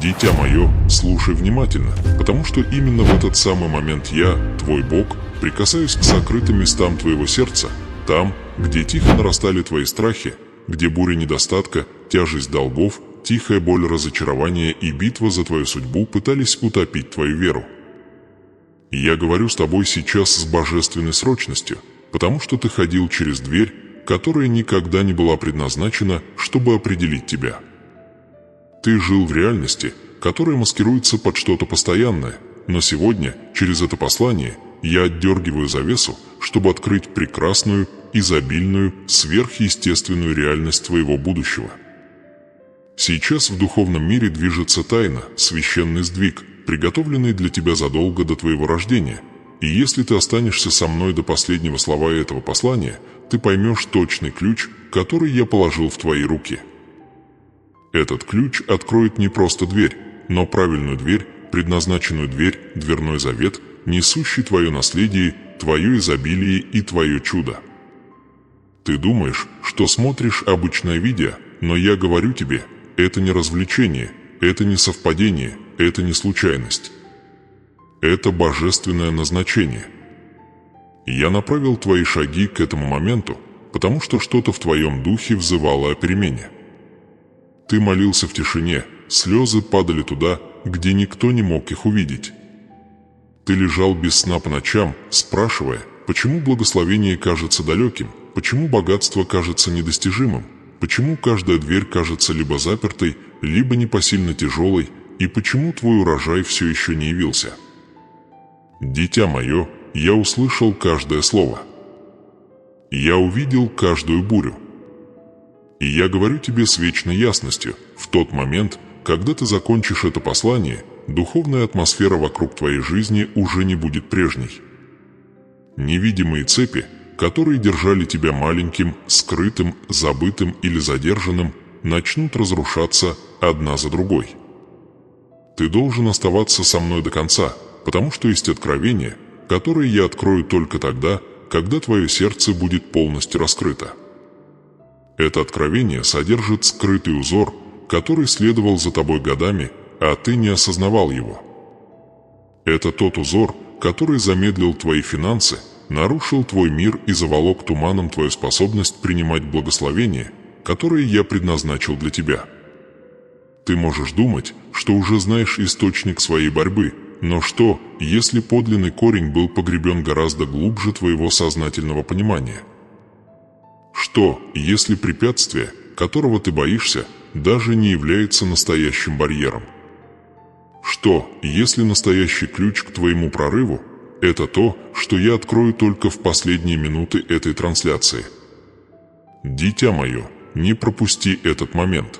Дитя мое, слушай внимательно, потому что именно в этот самый момент я, твой Бог, прикасаюсь к сокрытым местам твоего сердца, там, где тихо нарастали твои страхи, где буря недостатка, тяжесть долгов, тихая боль разочарования и битва за твою судьбу пытались утопить твою веру. Я говорю с тобой сейчас с божественной срочностью, потому что ты ходил через дверь, которая никогда не была предназначена, чтобы определить тебя. Ты жил в реальности, которая маскируется под что-то постоянное, но сегодня, через это послание, я отдергиваю завесу, чтобы открыть прекрасную, изобильную, сверхъестественную реальность твоего будущего. Сейчас в духовном мире движется тайна, священный сдвиг, приготовленный для тебя задолго до твоего рождения, и если ты останешься со мной до последнего слова этого послания, ты поймешь точный ключ, который я положил в твои руки. Этот ключ откроет не просто дверь, но правильную дверь, предназначенную дверь, дверной завет, несущий твое наследие, твое изобилие и твое чудо. Ты думаешь, что смотришь обычное видео, но я говорю тебе, это не развлечение, это не совпадение, это не случайность. Это божественное назначение. Я направил твои шаги к этому моменту, потому что что-то в твоем духе взывало о перемене. Ты молился в тишине, слезы падали туда, где никто не мог их увидеть. Ты лежал без сна по ночам, спрашивая, почему благословение кажется далеким, почему богатство кажется недостижимым, почему каждая дверь кажется либо запертой, либо непосильно тяжелой, и почему твой урожай все еще не явился. Дитя мое, я услышал каждое слово. Я увидел каждую бурю. И я говорю тебе с вечной ясностью, в тот момент, когда ты закончишь это послание, духовная атмосфера вокруг твоей жизни уже не будет прежней. Невидимые цепи, которые держали тебя маленьким, скрытым, забытым или задержанным, начнут разрушаться одна за другой. Ты должен оставаться со мной до конца, потому что есть откровение, которое я открою только тогда, когда твое сердце будет полностью раскрыто. Это откровение содержит скрытый узор, который следовал за тобой годами, а ты не осознавал его. Это тот узор, который замедлил твои финансы, нарушил твой мир и заволок туманом твою способность принимать благословения, которые я предназначил для тебя. Ты можешь думать, что уже знаешь источник своей борьбы, но что, если подлинный корень был погребен гораздо глубже твоего сознательного понимания? Что, если препятствие, которого ты боишься, даже не является настоящим барьером? Что, если настоящий ключ к твоему прорыву – это то, что я открою только в последние минуты этой трансляции? Дитя мое, не пропусти этот момент.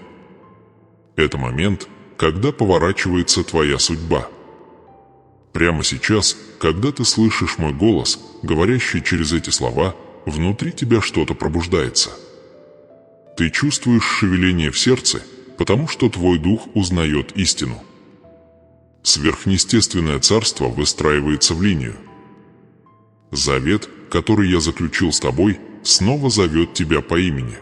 Это момент, когда поворачивается твоя судьба. Прямо сейчас, когда ты слышишь мой голос, говорящий через эти слова, внутри тебя что-то пробуждается. Ты чувствуешь шевеление в сердце, потому что твой дух узнает истину. Сверхъестественное царство выстраивается в линию. Завет, который я заключил с тобой, снова зовет тебя по имени.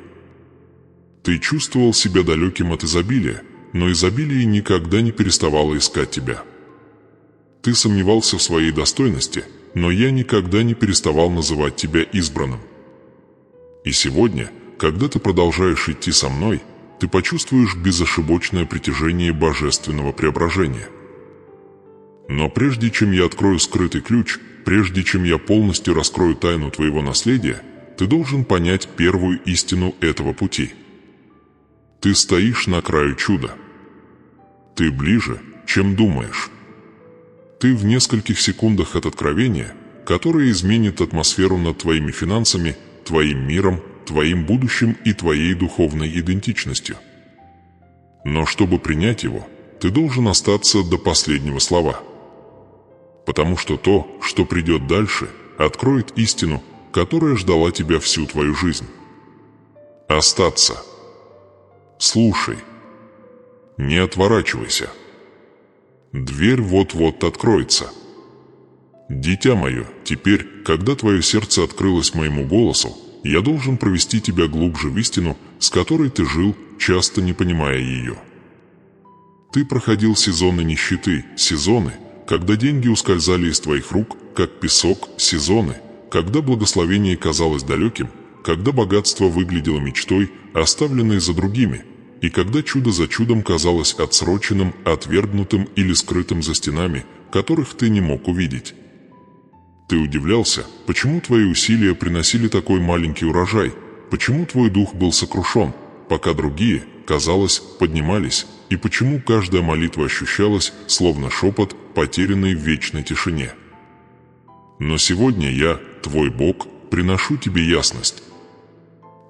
Ты чувствовал себя далеким от изобилия, но изобилие никогда не переставало искать тебя. Ты сомневался в своей достойности, но я никогда не переставал называть тебя избранным. И сегодня, когда ты продолжаешь идти со мной, ты почувствуешь безошибочное притяжение божественного преображения. Но прежде чем я открою скрытый ключ, прежде чем я полностью раскрою тайну твоего наследия, ты должен понять первую истину этого пути. Ты стоишь на краю чуда. Ты ближе, чем думаешь. Ты в нескольких секундах от откровения, которое изменит атмосферу над твоими финансами, твоим миром, твоим будущим и твоей духовной идентичностью. Но чтобы принять его, ты должен остаться до последнего слова. Потому что то, что придет дальше, откроет истину, которая ждала тебя всю твою жизнь. Остаться. Слушай. Не отворачивайся. Дверь вот-вот откроется. Дитя мое, теперь, когда твое сердце открылось моему голосу, я должен провести тебя глубже в истину, с которой ты жил, часто не понимая ее. Ты проходил сезоны нищеты, сезоны, когда деньги ускользали из твоих рук, как песок, сезоны, когда благословение казалось далеким, когда богатство выглядело мечтой, оставленной за другими, и когда чудо за чудом казалось отсроченным, отвергнутым или скрытым за стенами, которых ты не мог увидеть. Ты удивлялся, почему твои усилия приносили такой маленький урожай, почему твой дух был сокрушен, пока другие, казалось, поднимались, и почему каждая молитва ощущалась, словно шепот, потерянный в вечной тишине. Но сегодня я, твой Бог, приношу тебе ясность.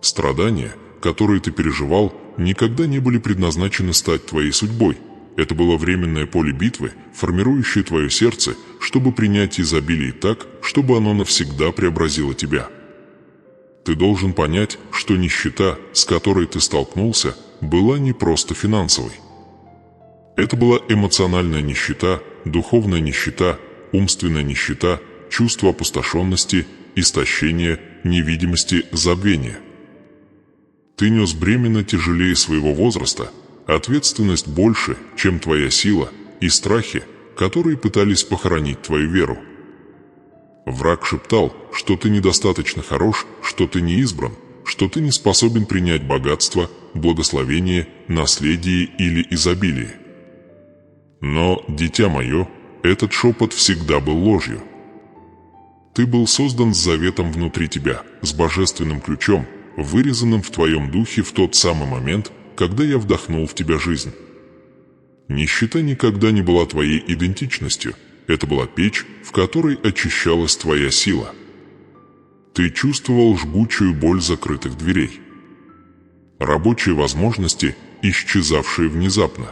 Страдания, которые ты переживал, никогда не были предназначены стать твоей судьбой. Это было временное поле битвы, формирующее твое сердце, чтобы принять изобилие так, чтобы оно навсегда преобразило тебя. Ты должен понять, что нищета, с которой ты столкнулся, была не просто финансовой. Это была эмоциональная нищета, духовная нищета, умственная нищета, чувство опустошенности, истощения, невидимости, забвения. Ты нес бремя тяжелее своего возраста, ответственность больше, чем твоя сила, и страхи, которые пытались похоронить твою веру. Враг шептал, что ты недостаточно хорош, что ты не избран, что ты не способен принять богатство, благословение, наследие или изобилие. Но, дитя мое, этот шепот всегда был ложью. Ты был создан с заветом внутри тебя, с божественным ключом, вырезанным в твоем духе в тот самый момент, когда я вдохнул в тебя жизнь. Нищета никогда не была твоей идентичностью, это была печь, в которой очищалась твоя сила. Ты чувствовал жгучую боль закрытых дверей. Рабочие возможности, исчезавшие внезапно.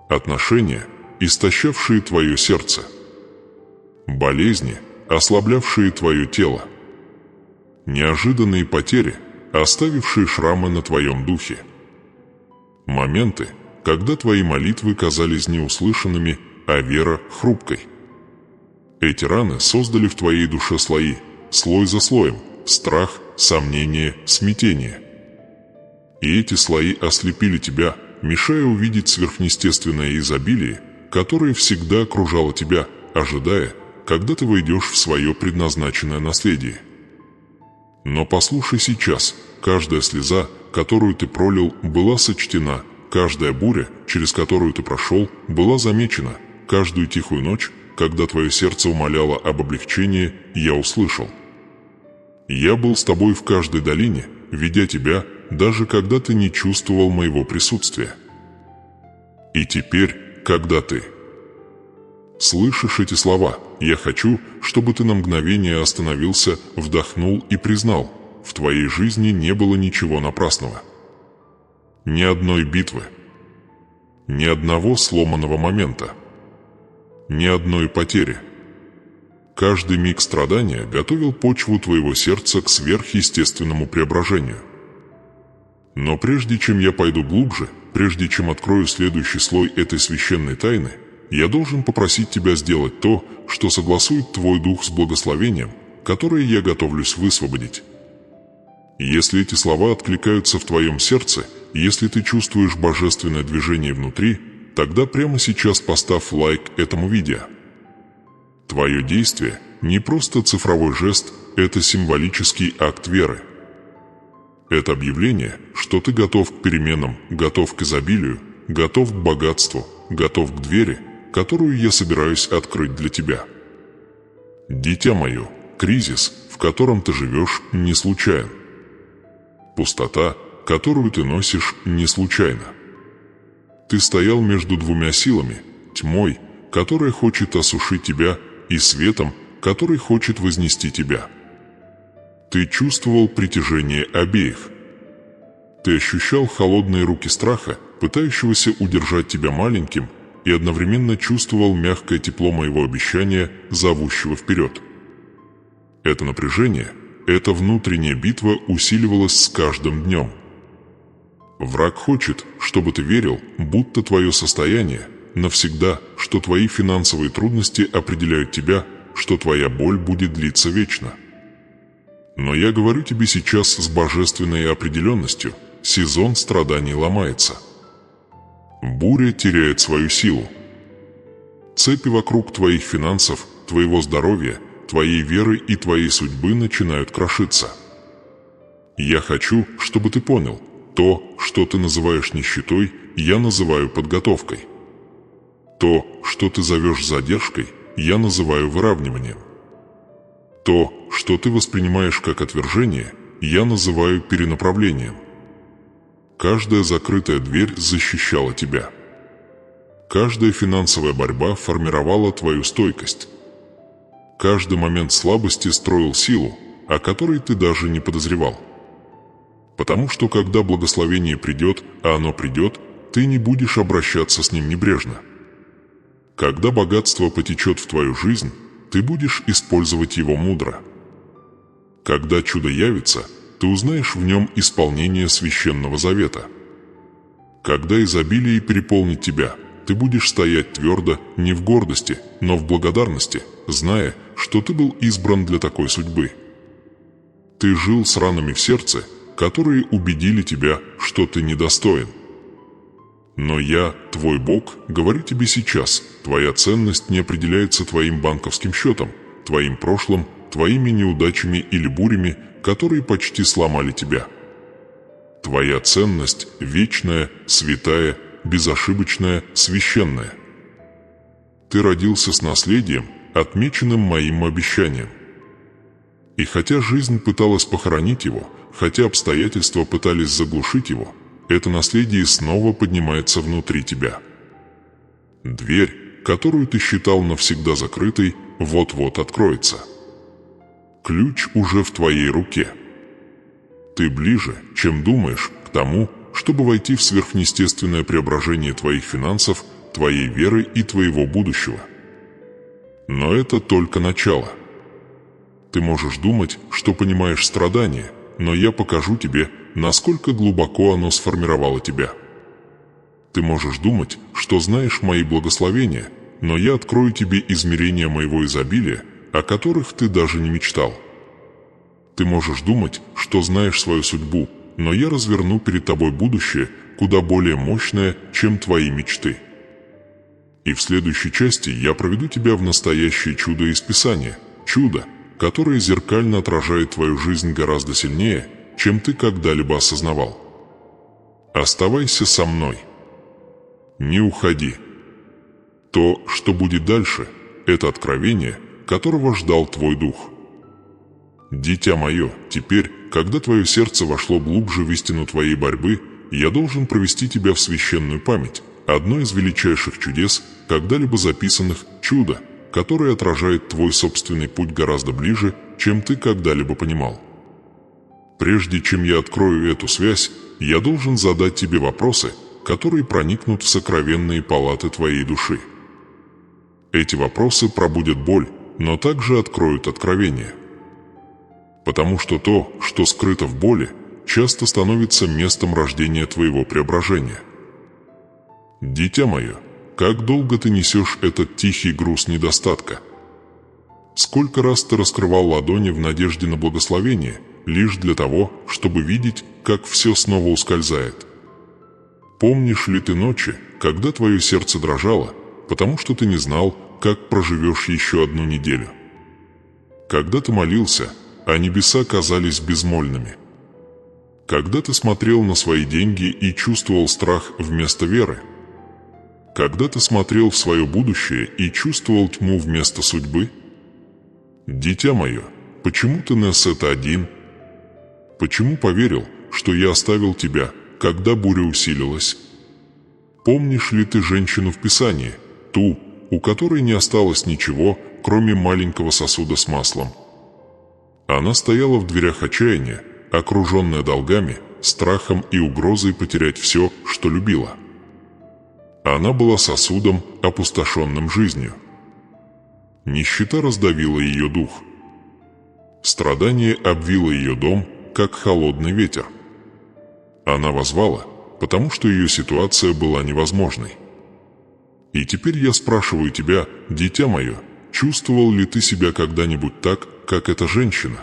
Отношения, истощавшие твое сердце. Болезни, ослаблявшие твое тело. Неожиданные потери, оставившие шрамы на твоем духе. Моменты, когда твои молитвы казались неуслышанными, а вера хрупкой. Эти раны создали в твоей душе слои, слой за слоем, страх, сомнение, смятение. И эти слои ослепили тебя, мешая увидеть сверхъестественное изобилие, которое всегда окружало тебя, ожидая, когда ты войдешь в свое предназначенное наследие. Но послушай сейчас, каждая слеза, которую ты пролил, была сочтена, каждая буря, через которую ты прошел, была замечена, каждую тихую ночь, когда твое сердце умоляло об облегчении, я услышал. Я был с тобой в каждой долине, ведя тебя, даже когда ты не чувствовал моего присутствия. И теперь, когда ты слышишь эти слова, я хочу, чтобы ты на мгновение остановился, вдохнул и признал, в твоей жизни не было ничего напрасного. Ни одной битвы, ни одного сломанного момента, ни одной потери. Каждый миг страдания готовил почву твоего сердца к сверхъестественному преображению. Но прежде чем я пойду глубже, прежде чем открою следующий слой этой священной тайны, я должен попросить тебя сделать то, что согласует твой дух с благословением, которое я готовлюсь высвободить. Если эти слова откликаются в твоем сердце, если ты чувствуешь божественное движение внутри, тогда прямо сейчас поставь лайк этому видео. Твое действие не просто цифровой жест, это символический акт веры. Это объявление, что ты готов к переменам, готов к изобилию, готов к богатству, готов к двери, которую я собираюсь открыть для тебя. Дитя мое, кризис, в котором ты живешь, не случайен. Пустота, которую ты носишь, не случайна. Ты стоял между двумя силами, тьмой, которая хочет осушить тебя, и светом, который хочет вознести тебя. Ты чувствовал притяжение обеих. Ты ощущал холодные руки страха, пытающегося удержать тебя маленьким, и одновременно чувствовал мягкое тепло моего обещания, зовущего вперед. Это напряжение, эта внутренняя битва усиливалась с каждым днем. Враг хочет, чтобы ты верил, будто твое состояние навсегда, что твои финансовые трудности определяют тебя, что твоя боль будет длиться вечно. Но я говорю тебе сейчас с божественной определенностью, сезон страданий ломается. Буря теряет свою силу. Цепи вокруг твоих финансов, твоего здоровья, твоей веры и твоей судьбы начинают крошиться. Я хочу, чтобы ты понял, то, что ты называешь нищетой, я называю подготовкой. То, что ты зовешь задержкой, я называю выравниванием. То, что ты воспринимаешь как отвержение, я называю перенаправлением. Каждая закрытая дверь защищала тебя. Каждая финансовая борьба формировала твою стойкость. Каждый момент слабости строил силу, о которой ты даже не подозревал. Потому что когда благословение придет, а оно придет, ты не будешь обращаться с ним небрежно. Когда богатство потечет в твою жизнь, ты будешь использовать его мудро. Когда чудо явится, ты узнаешь в нем исполнение священного завета. Когда изобилие переполнит тебя, ты будешь стоять твердо не в гордости, но в благодарности, зная, что ты был избран для такой судьбы. Ты жил с ранами в сердце, которые убедили тебя, что ты недостоин. Но я, твой Бог, говорю тебе сейчас, твоя ценность не определяется твоим банковским счетом, твоим прошлым, твоими неудачами или бурями, которые почти сломали тебя. Твоя ценность вечная, святая, безошибочная, священная. Ты родился с наследием, отмеченным моим обещанием. И хотя жизнь пыталась похоронить его, хотя обстоятельства пытались заглушить его, это наследие снова поднимается внутри тебя. Дверь, которую ты считал навсегда закрытой, вот-вот откроется. Ключ уже в твоей руке. Ты ближе, чем думаешь, к тому, чтобы войти в сверхъестественное преображение твоих финансов, твоей веры и твоего будущего. Но это только начало. Ты можешь думать, что понимаешь страдание, но я покажу тебе, насколько глубоко оно сформировало тебя. Ты можешь думать, что знаешь мои благословения, но я открою тебе измерения моего изобилия, о которых ты даже не мечтал. Ты можешь думать, что знаешь свою судьбу, но я разверну перед тобой будущее, куда более мощное, чем твои мечты. И в следующей части я проведу тебя в настоящее чудо из Писания, чудо, которое зеркально отражает твою жизнь гораздо сильнее, чем ты когда-либо осознавал. Оставайся со мной. Не уходи. То, что будет дальше, это откровение, которого ждал твой дух. Дитя мое, теперь, когда твое сердце вошло глубже в истину твоей борьбы, я должен провести тебя в священную память, одно из величайших чудес, когда-либо записанных, чудо, которое отражает твой собственный путь гораздо ближе, чем ты когда-либо понимал. Прежде чем я открою эту связь, я должен задать тебе вопросы, которые проникнут в сокровенные палаты твоей души. Эти вопросы пробудят боль, но также откроют откровение. Потому что то, что скрыто в боли, часто становится местом рождения твоего преображения. Дитя мое, как долго ты несешь этот тихий груз недостатка? Сколько раз ты раскрывал ладони в надежде на благословение, лишь для того, чтобы видеть, как все снова ускользает? Помнишь ли ты ночи, когда твое сердце дрожало, потому что ты не знал, как проживешь еще одну неделю? Когда ты молился, а небеса казались безмольными? Когда ты смотрел на свои деньги и чувствовал страх вместо веры? Когда ты смотрел в свое будущее и чувствовал тьму вместо судьбы? Дитя мое, почему ты нес это один? Почему поверил, что я оставил тебя, когда буря усилилась? Помнишь ли ты женщину в Писании, ту, у которой не осталось ничего, кроме маленького сосуда с маслом? Она стояла в дверях отчаяния, окруженная долгами, страхом и угрозой потерять все, что любила. Она была сосудом, опустошенным жизнью. Нищета раздавила ее дух. Страдание обвило ее дом, как холодный ветер. Она воззвала, потому что ее ситуация была невозможной. И теперь я спрашиваю тебя, дитя мое, чувствовал ли ты себя когда-нибудь так, как эта женщина?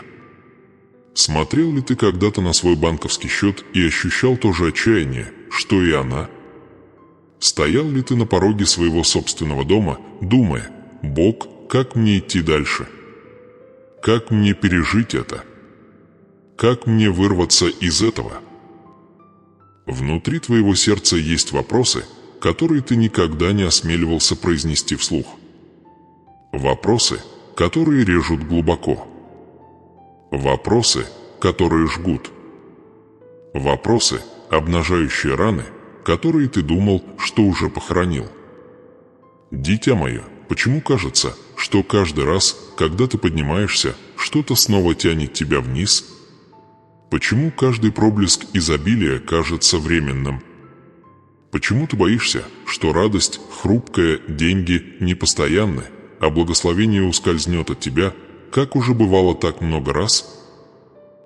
Смотрел ли ты когда-то на свой банковский счет и ощущал то же отчаяние, что и она? Стоял ли ты на пороге своего собственного дома, думая: «Бог, как мне идти дальше? Как мне пережить это? Как мне вырваться из этого?» Внутри твоего сердца есть вопросы, которые ты никогда не осмеливался произнести вслух. Вопросы, которые режут глубоко. Вопросы, которые жгут. Вопросы, обнажающие раны, которые ты думал, что уже похоронил. Дитя мое, почему кажется, что каждый раз, когда ты поднимаешься, что-то снова тянет тебя вниз? Почему каждый проблеск изобилия кажется временным? Почему ты боишься, что радость хрупкая, деньги непостоянны, а благословение ускользнет от тебя, как уже бывало так много раз?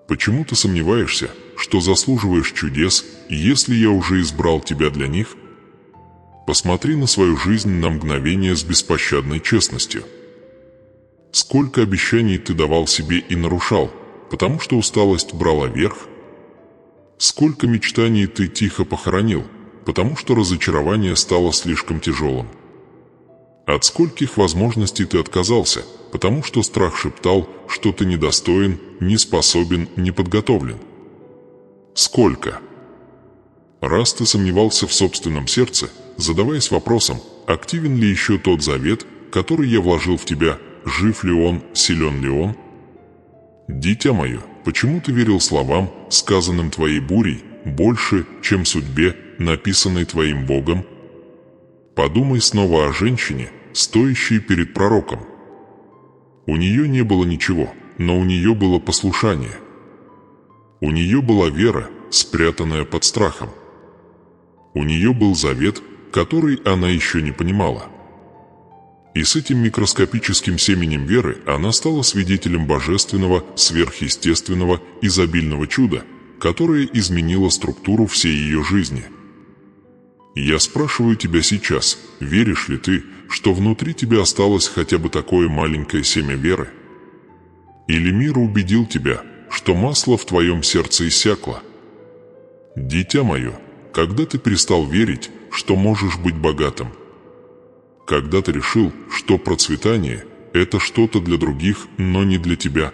Почему ты сомневаешься, что заслуживаешь чудес, если я уже избрал тебя для них? Посмотри на свою жизнь на мгновение с беспощадной честностью. Сколько обещаний ты давал себе и нарушал, потому что усталость брала верх? Сколько мечтаний ты тихо похоронил, потому что разочарование стало слишком тяжелым? От скольких возможностей ты отказался, потому что страх шептал, что ты недостоин, не способен, не подготовлен? Сколько раз ты сомневался в собственном сердце, задаваясь вопросом, активен ли еще тот завет, который я вложил в тебя, жив ли он, силен ли он? Дитя мое, почему ты верил словам, сказанным твоей бурей, больше, чем судьбе, написанной твоим Богом? Подумай снова о женщине, стоящей перед пророком. У нее не было ничего, но у нее было послушание. У нее была вера, спрятанная под страхом. У нее был завет, который она еще не понимала. И с этим микроскопическим семенем веры она стала свидетелем божественного, сверхъестественного, изобильного чуда, которое изменило структуру всей ее жизни. Я спрашиваю тебя сейчас, веришь ли ты, что внутри тебя осталось хотя бы такое маленькое семя веры? Или мир убедил тебя, что масло в твоем сердце иссякло? Дитя мое, когда ты перестал верить, что можешь быть богатым? Когда ты решил, что процветание – это что-то для других, но не для тебя?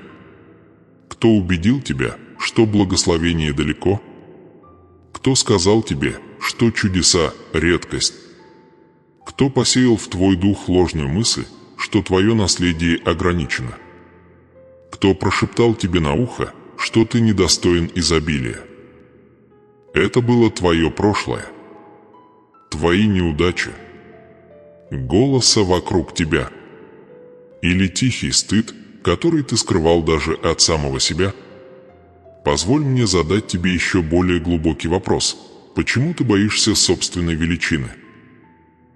Кто убедил тебя, что благословение далеко? Кто сказал тебе, что чудеса – редкость? Кто посеял в твой дух ложную мысль, что твое наследие ограничено? Кто прошептал тебе на ухо, что ты недостоин изобилия? Это было твое прошлое, твои неудачи, голоса вокруг тебя, или тихий стыд, который ты скрывал даже от самого себя? Позволь мне задать тебе еще более глубокий вопрос. Почему ты боишься собственной величины?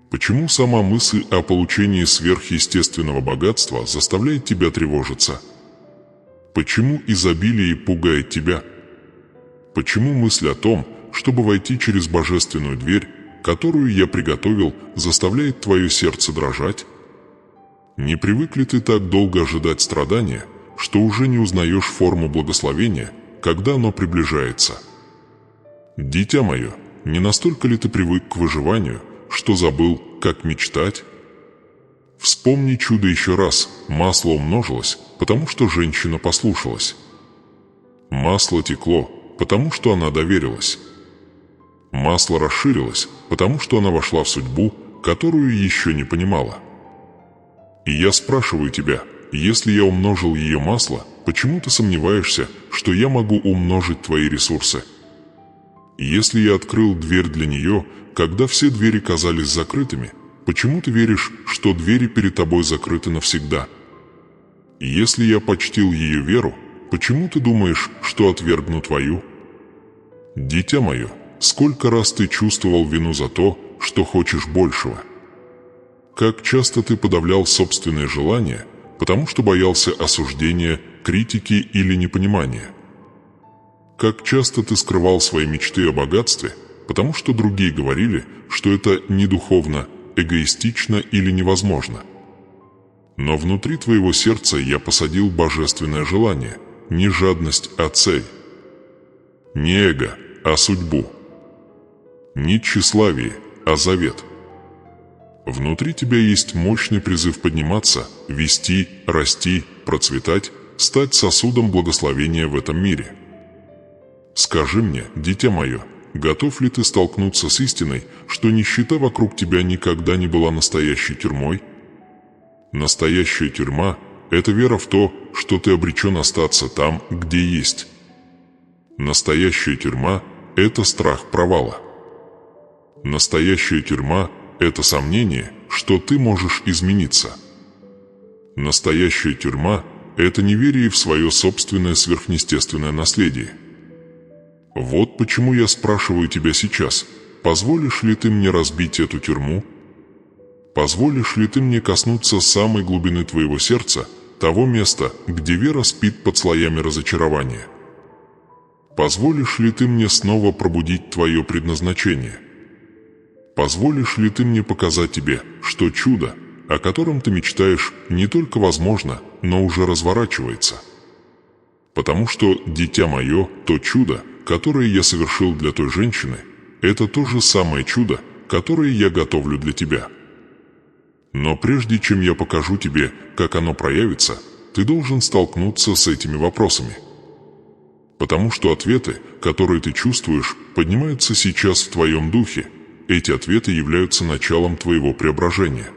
Почему сама мысль о получении сверхъестественного богатства заставляет тебя тревожиться? Почему изобилие пугает тебя? Почему мысль о том, чтобы войти через божественную дверь, которую я приготовил, заставляет твое сердце дрожать? Не привык ли ты так долго ожидать страдания, что уже не узнаешь форму благословения, когда оно приближается? Дитя мое, не настолько ли ты привык к выживанию, что забыл, как мечтать? Вспомни чудо еще раз. Масло умножилось, потому что женщина послушалась. Масло текло, потому что она доверилась. Масло расширилось, потому что она вошла в судьбу, которую еще не понимала. И я спрашиваю тебя, если я умножил ее масло, почему ты сомневаешься, что я могу умножить твои ресурсы? Если я открыл дверь для нее, когда все двери казались закрытыми, почему ты веришь, что двери перед тобой закрыты навсегда? Если я почтил ее веру, почему ты думаешь, что отвергну твою? Дитя мое, сколько раз ты чувствовал вину за то, что хочешь большего? Как часто ты подавлял собственные желания, потому что боялся осуждения, критики или непонимания? Как часто ты скрывал свои мечты о богатстве, потому что другие говорили, что это недуховно, эгоистично или невозможно? Но внутри твоего сердца я посадил божественное желание, не жадность, а цель. Не эго, а судьбу. Не тщеславие, а завет. Внутри тебя есть мощный призыв подниматься, вести, расти, процветать, стать сосудом благословения в этом мире. Скажи мне, дитя мое, готов ли ты столкнуться с истиной, что нищета вокруг тебя никогда не была настоящей тюрьмой? Настоящая тюрьма – это вера в то, что ты обречен остаться там, где есть. Настоящая тюрьма – это страх провала. Настоящая тюрьма – это сомнение, что ты можешь измениться. Настоящая тюрьма – это неверие в свое собственное сверхъестественное наследие. Вот почему я спрашиваю тебя сейчас, позволишь ли ты мне разбить эту тюрьму? Позволишь ли ты мне коснуться самой глубины твоего сердца, того места, где вера спит под слоями разочарования? Позволишь ли ты мне снова пробудить твое предназначение? Позволишь ли ты мне показать тебе, что чудо, о котором ты мечтаешь, не только возможно, но уже разворачивается? Потому что, дитя мое, то чудо, которое я совершил для той женщины, это то же самое чудо, которое я готовлю для тебя. Но прежде чем я покажу тебе, как оно проявится, ты должен столкнуться с этими вопросами. Потому что ответы, которые ты чувствуешь, поднимаются сейчас в твоем духе. Эти ответы являются началом твоего преображения.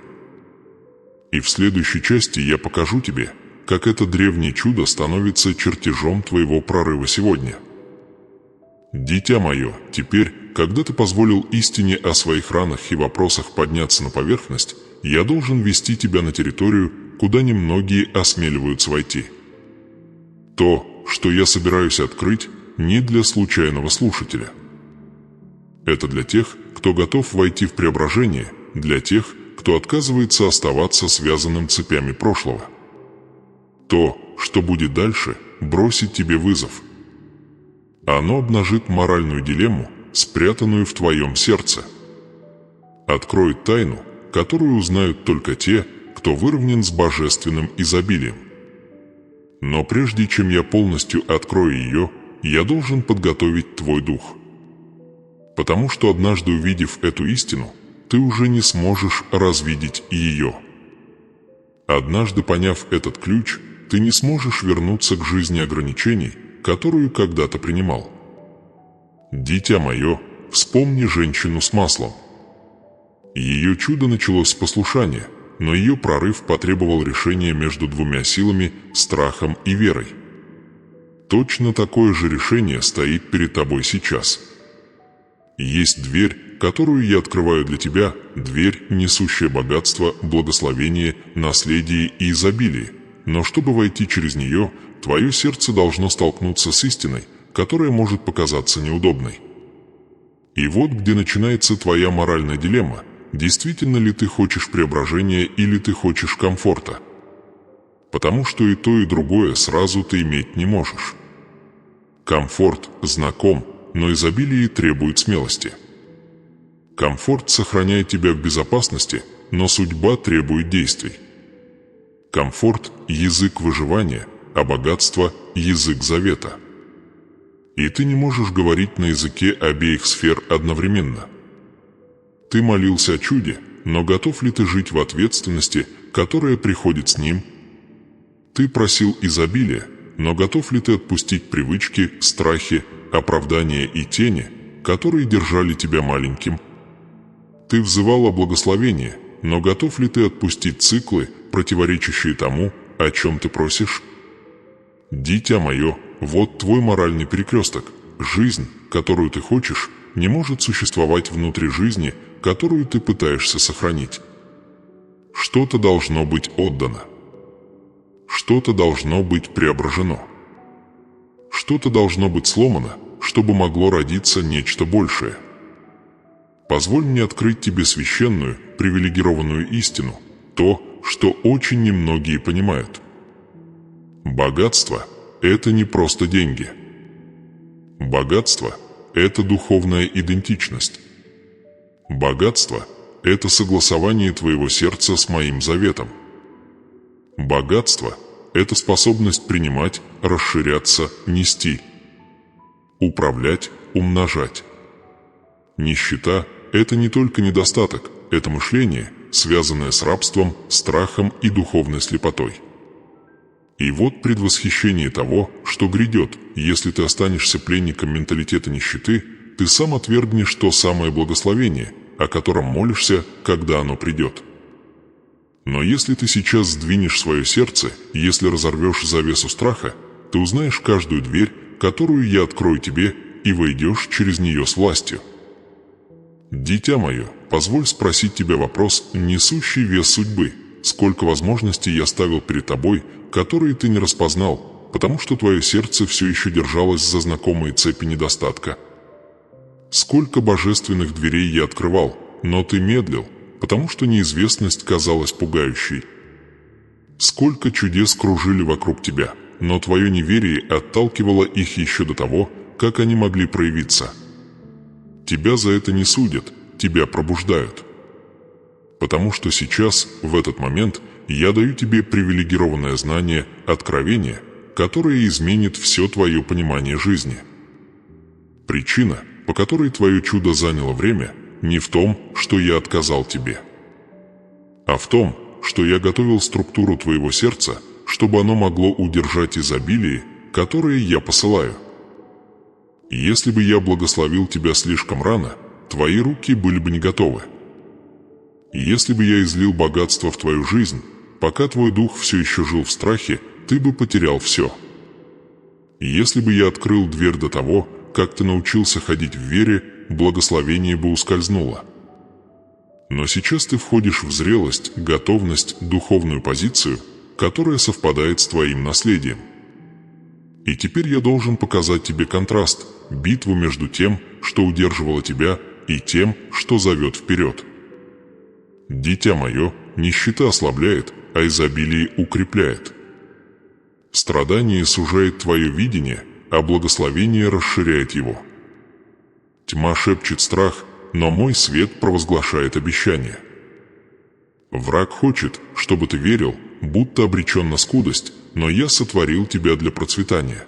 И в следующей части я покажу тебе, как это древнее чудо становится чертежом твоего прорыва сегодня. Дитя мое, теперь, когда ты позволил истине о своих ранах и вопросах подняться на поверхность, я должен вести тебя на территорию, куда немногие осмеливаются войти. То, что я собираюсь открыть, не для случайного слушателя. Это для тех, кто готов войти в преображение, для тех, кто отказывается оставаться связанным цепями прошлого. То, что будет дальше, бросит тебе вызов. Оно обнажит моральную дилемму, спрятанную в твоем сердце. Откроет тайну, которую узнают только те, кто выровнен с божественным изобилием. Но прежде чем я полностью открою ее, я должен подготовить твой дух. Потому что однажды увидев эту истину, ты уже не сможешь развидеть ее. Однажды поняв этот ключ, ты не сможешь вернуться к жизни ограничений, которую когда-то принимал. Дитя мое, вспомни женщину с маслом. Ее чудо началось с послушания, но ее прорыв потребовал решения между двумя силами, страхом и верой. Точно такое же решение стоит перед тобой сейчас. Есть дверь, которую я открываю для тебя, дверь, несущая богатство, благословение, наследие и изобилие. Но чтобы войти через нее, твое сердце должно столкнуться с истиной, которая может показаться неудобной. И вот где начинается твоя моральная дилемма. Действительно ли ты хочешь преображения или ты хочешь комфорта? Потому что и то, и другое сразу ты иметь не можешь. Комфорт знаком, но изобилие требует смелости. Комфорт сохраняет тебя в безопасности, но судьба требует действий. Комфорт – язык выживания, а богатство – язык завета. И ты не можешь говорить на языке обеих сфер одновременно. Ты молился о чуде, но готов ли ты жить в ответственности, которая приходит с ним? Ты просил изобилия, но готов ли ты отпустить привычки, страхи, оправдания и тени, которые держали тебя маленьким? Ты взывал о благословении, но готов ли ты отпустить циклы, противоречащие тому, о чем ты просишь? Дитя мое, вот твой моральный перекресток. Жизнь, которую ты хочешь, не может существовать внутри жизни, которую ты пытаешься сохранить. Что-то должно быть отдано. Что-то должно быть преображено. Что-то должно быть сломано, чтобы могло родиться нечто большее. Позволь мне открыть тебе священную, привилегированную истину, то, что очень немногие понимают. Богатство – это не просто деньги. Богатство – это духовная идентичность. Богатство – это согласование твоего сердца с моим заветом. Богатство – это способность принимать, расширяться, нести, управлять, умножать. Нищета – это не только недостаток, это мышление, связанное с рабством, страхом и духовной слепотой. И вот предвосхищение того, что грядет, если ты останешься пленником менталитета нищеты, ты сам отвергнешь то самое благословение, о котором молишься, когда оно придет. Но если ты сейчас сдвинешь свое сердце, если разорвешь завесу страха, ты узнаешь каждую дверь, которую я открою тебе, и войдешь через нее с властью. Дитя мое, позволь спросить тебя вопрос, несущий вес судьбы. Сколько возможностей я ставил перед тобой, которые ты не распознал, потому что твое сердце все еще держалось за знакомые цепи недостатка. Сколько божественных дверей я открывал, но ты медлил, потому что неизвестность казалась пугающей. Сколько чудес кружили вокруг тебя, но твое неверие отталкивало их еще до того, как они могли проявиться. Тебя за это не судят, тебя пробуждают. Потому что сейчас, в этот момент, я даю тебе привилегированное знание, откровение, которое изменит все твое понимание жизни. Причина, по которой твое чудо заняло время, не в том, что я отказал тебе, а в том, что я готовил структуру твоего сердца, чтобы оно могло удержать изобилие, которое я посылаю. Если бы я благословил тебя слишком рано, твои руки были бы не готовы. Если бы я излил богатство в твою жизнь, пока твой дух все еще жил в страхе, ты бы потерял все. Если бы я открыл дверь до того, как ты научился ходить в вере, благословение бы ускользнуло. Но сейчас ты входишь в зрелость, готовность, духовную позицию, которая совпадает с твоим наследием. И теперь я должен показать тебе контраст, битву между тем, что удерживало тебя, и тем, что зовет вперед. Дитя мое, нищета ослабляет, а изобилие укрепляет. Страдание сужает твое видение, а благословение расширяет его. Тьма шепчет страх, но мой свет провозглашает обещание. Враг хочет, чтобы ты верил, будто обречен на скудость, но я сотворил тебя для процветания.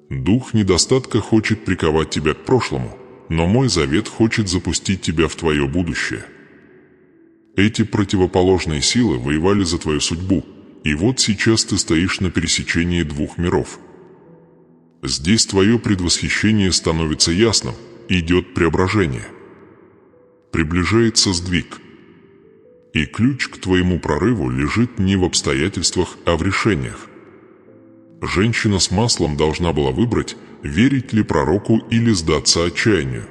Дух недостатка хочет приковать тебя к прошлому, но мой завет хочет запустить тебя в твое будущее. Эти противоположные силы воевали за твою судьбу, и вот сейчас ты стоишь на пересечении двух миров. Здесь твое предвосхищение становится ясным, идет преображение. Приближается сдвиг. И ключ к твоему прорыву лежит не в обстоятельствах, а в решениях. Женщина с маслом должна была выбрать, верить ли пророку или сдаться отчаянию.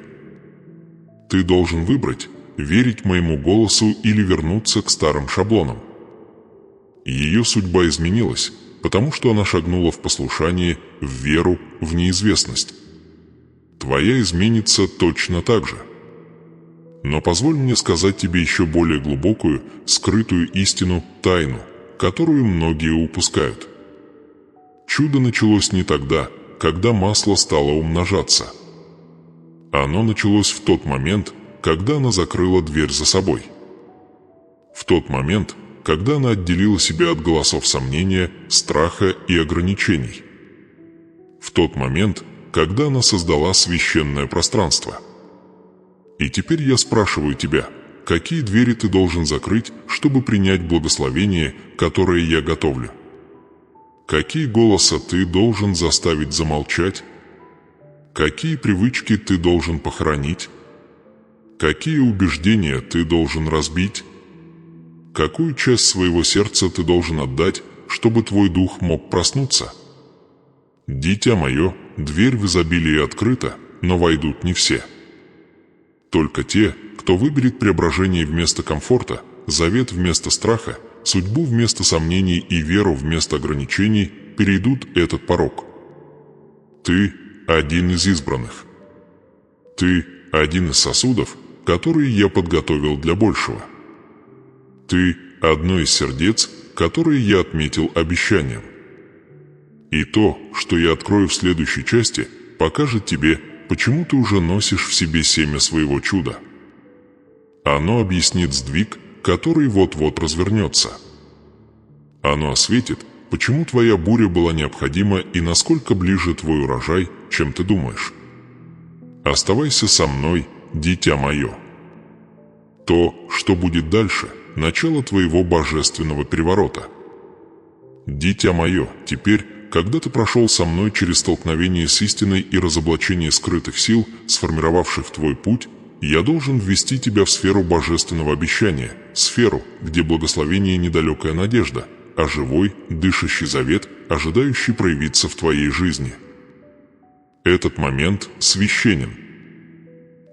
Ты должен выбрать, верить моему голосу или вернуться к старым шаблонам. Ее судьба изменилась, потому что она шагнула в послушание, в веру, в неизвестность. Твоя изменится точно так же. Но позволь мне сказать тебе еще более глубокую, скрытую истину, тайну, которую многие упускают. Чудо началось не тогда, когда масло стало умножаться. Оно началось в тот момент, когда она закрыла дверь за собой. В тот момент, когда она отделила себя от голосов сомнения, страха и ограничений. В тот момент, когда она создала священное пространство. И теперь я спрашиваю тебя, какие двери ты должен закрыть, чтобы принять благословение, которое я готовлю? Какие голоса ты должен заставить замолчать? Какие привычки ты должен похоронить? Какие убеждения ты должен разбить? Какую часть своего сердца ты должен отдать, чтобы твой дух мог проснуться? Дитя мое, дверь в изобилии открыта, но войдут не все. Только те, кто выберет преображение вместо комфорта, завет вместо страха, судьбу вместо сомнений и веру вместо ограничений, перейдут этот порог. Ты один из избранных. Ты один из сосудов, которые я подготовил для большего. Ты одно из сердец, которые я отметил обещанием. И то, что я открою в следующей части, покажет тебе, почему ты уже носишь в себе семя своего чуда. Оно объяснит сдвиг, который вот-вот развернется. Оно осветит, почему твоя буря была необходима и насколько ближе твой урожай, чем ты думаешь. Оставайся со мной, дитя мое. То, что будет дальше, начало твоего божественного переворота. Дитя мое, теперь, когда ты прошел со мной через столкновение с истиной и разоблачение скрытых сил, сформировавших твой путь, я должен ввести тебя в сферу божественного обещания, сферу, где благословение недалекая надежда, а живой, дышащий завет, ожидающий проявиться в твоей жизни. Этот момент священен.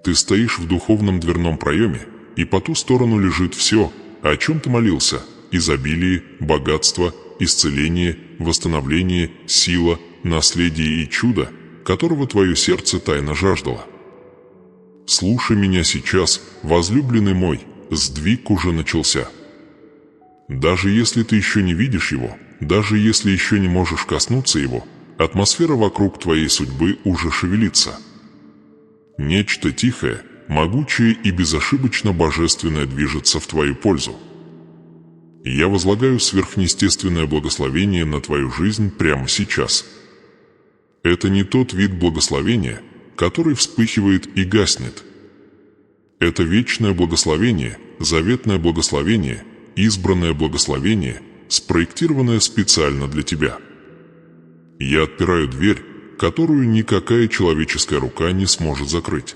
Ты стоишь в духовном дверном проеме, и по ту сторону лежит все, о чем ты молился: изобилие, богатство, исцеление, восстановление, сила, наследие и чудо, которого твое сердце тайно жаждало. Слушай меня сейчас, возлюбленный мой, сдвиг уже начался. Даже если ты еще не видишь его, даже если еще не можешь коснуться его, атмосфера вокруг твоей судьбы уже шевелится. Нечто тихое, могучее и безошибочно божественное движется в твою пользу. Я возлагаю сверхъестественное благословение на твою жизнь прямо сейчас. Это не тот вид благословения, который вспыхивает и гаснет. Это вечное благословение, заветное благословение, избранное благословение, спроектированное специально для тебя. Я отпираю дверь, которую никакая человеческая рука не сможет закрыть.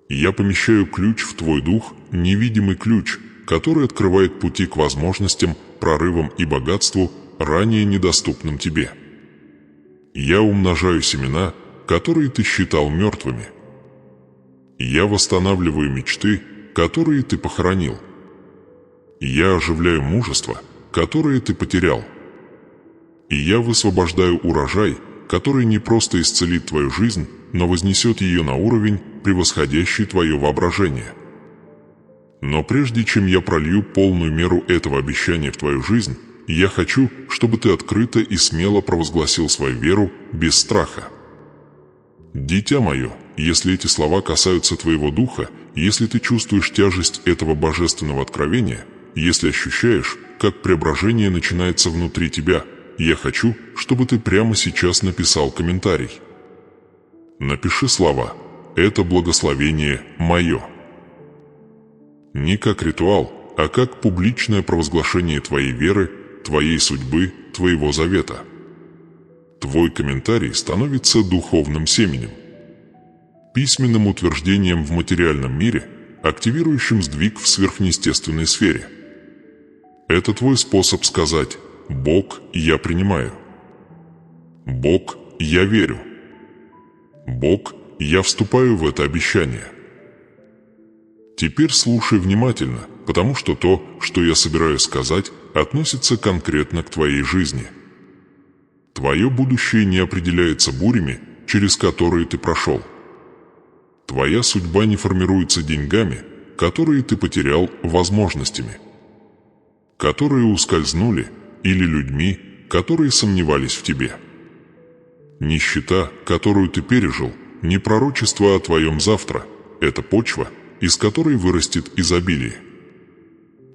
Я помещаю ключ в твой дух, невидимый ключ, который открывает пути к возможностям, прорывам и богатству, ранее недоступным тебе. Я умножаю семена, которые ты считал мертвыми. Я восстанавливаю мечты, которые ты похоронил. Я оживляю мужество, которое ты потерял. И я высвобождаю урожай, который не просто исцелит твою жизнь, но вознесет ее на уровень, превосходящий твое воображение. Но прежде чем я пролью полную меру этого обещания в твою жизнь, я хочу, чтобы ты открыто и смело провозгласил свою веру без страха. Дитя мое, если эти слова касаются твоего духа, если ты чувствуешь тяжесть этого божественного откровения, если ощущаешь, как преображение начинается внутри тебя, я хочу, чтобы ты прямо сейчас написал комментарий. Напиши слова «Это благословение мое». Не как ритуал, а как публичное провозглашение твоей веры, твоей судьбы, твоего завета. Твой комментарий становится духовным семенем, письменным утверждением в материальном мире, активирующим сдвиг в сверхъестественной сфере. Это твой способ сказать: «Бог, я принимаю». «Бог, я верю». «Бог, я вступаю в это обещание». Теперь слушай внимательно, потому что то, что я собираюсь сказать, относится конкретно к твоей жизни. Твое будущее не определяется бурями, через которые ты прошел. Твоя судьба не формируется деньгами, которые ты потерял, возможностями, которые ускользнули, или людьми, которые сомневались в тебе. Нищета, которую ты пережил, не пророчество о твоем завтра, это почва, из которой вырастет изобилие.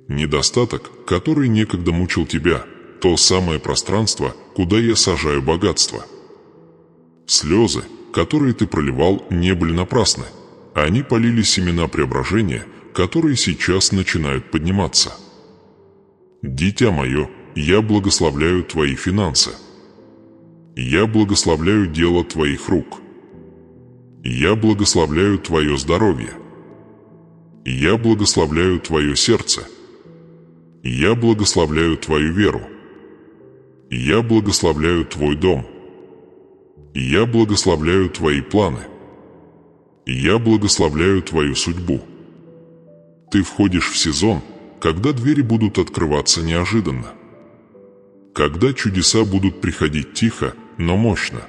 Недостаток, который некогда мучил тебя, то самое пространство, куда я сажаю богатство. Слезы, которые ты проливал, не были напрасны. Они полили семена преображения, которые сейчас начинают подниматься. Дитя мое, я благословляю твои финансы. Я благословляю дело твоих рук. Я благословляю твое здоровье. Я благословляю твое сердце. Я благословляю твою веру. Я благословляю твой дом. Я благословляю твои планы. Я благословляю твою судьбу. Ты входишь в сезон, когда двери будут открываться неожиданно. Когда чудеса будут приходить тихо, но мощно.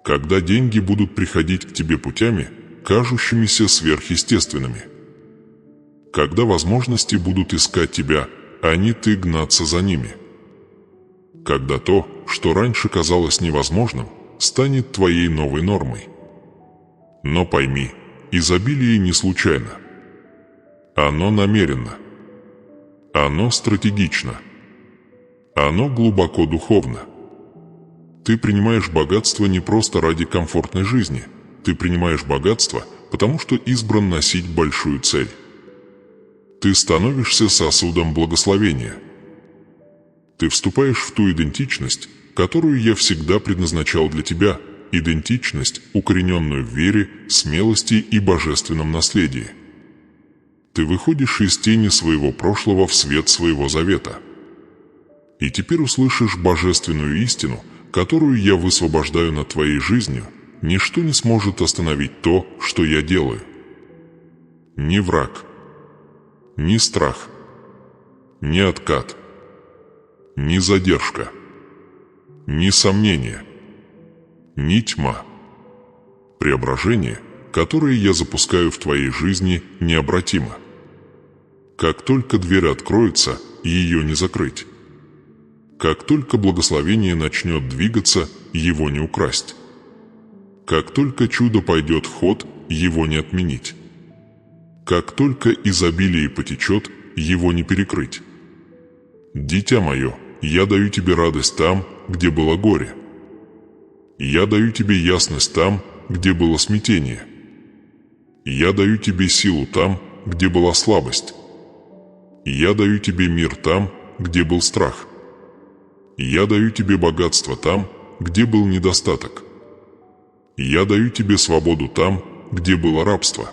Когда деньги будут приходить к тебе путями, кажущимися сверхъестественными. Когда возможности будут искать тебя, а не ты гнаться за ними. Когда то, что раньше казалось невозможным, станет твоей новой нормой. Но пойми, изобилие не случайно. Оно намеренно. Оно стратегично. Оно глубоко духовно. Ты принимаешь богатство не просто ради комфортной жизни. Ты принимаешь богатство, потому что избран носить большую цель. Ты становишься сосудом благословения. Ты вступаешь в ту идентичность, которую я всегда предназначал для тебя, идентичность, укорененную в вере, смелости и божественном наследии. Ты выходишь из тени своего прошлого в свет своего завета. И теперь услышишь божественную истину, которую я высвобождаю над твоей жизнью. Ничто не сможет остановить то, что я делаю. Ни враг, ни страх, ни откат, ни задержка, ни сомнение, ни тьма. Преображение, которое я запускаю в твоей жизни, необратимо. Как только дверь откроется, ее не закрыть. Как только благословение начнет двигаться, его не украсть. Как только чудо пойдет в ход, его не отменить. Как только изобилие потечет, его не перекрыть. Дитя мое, я даю тебе радость там, где было горе. Я даю тебе ясность там, где было смятение. Я даю тебе силу там, где была слабость. Я даю тебе мир там, где был страх. Я даю тебе богатство там, где был недостаток. Я даю тебе свободу там, где было рабство.